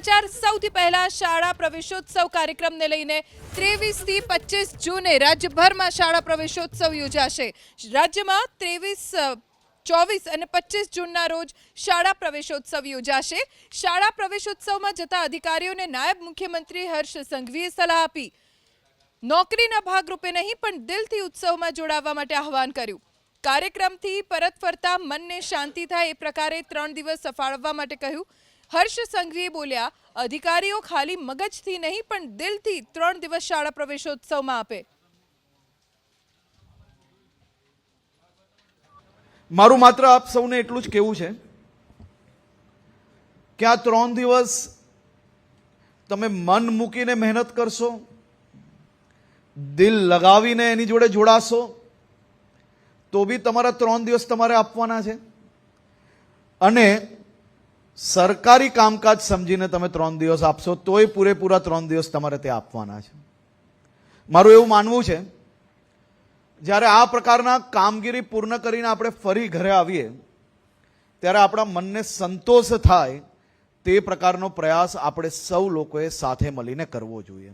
સમાચાર સૌથી પહેલા શાળા પ્રવેશોત્સવ કાર્યક્રમને લઈને 23 થી 25 જૂને રાજ્યભરમાં શાળા પ્રવેશોત્સવ યોજાશે। રાજ્યમાં 23, 24 અને 25 જૂનના રોજ શાળા પ્રવેશોત્સવ યોજાશે। શાળા પ્રવેશોત્સવમાં જતા અધિકારીઓને નાયબ મુખ્યમંત્રી હર્ષ સંઘવીએ સલાહ આપી નોકરીના ભાગરૂપે નહીં પણ દિલથી ઉત્સવમાં જોડાવા માટે આહવાન કર્યું। કાર્યક્રમથી પરત ફરતા મનને શાંતિ થાય એ પ્રકારે 3 દિવસ સફાળવવા માટે કહ્યું। હર્ષ સંઘવીએ બોલ્યા, અધિકારીઓ ખાલી મગજથી નહીં પણ દિલથી 3 દિવસ શાળા પ્રવેશોત્સવમાં આપે। મારું માત્ર આપ સૌને એટલું જ કહેવું છે કે આ 3 દિવસ તમે મન મૂકીને મહેનત કરશો, દિલ લગાવીને એની જોડે જોડાશો તો બી તમારા 3 દિવસ તમારે આપવાના છે અને સરકારી કામકાજ સમજીને તમે 3 દિવસ આપશો તોય પૂરેપૂરા 3 દિવસ તમારે તે આપવાના છે। મારું એવું માનવું છે જ્યારે આ પ્રકારના કામગીરી પૂર્ણ કરીને આપણે ફરી ઘરે આવીએ ત્યારે આપણા મનને સંતોષ થાય તે પ્રકારનો પ્રયાસ આપણે સૌ લોકોએ સાથે મળીને કરવો જોઈએ।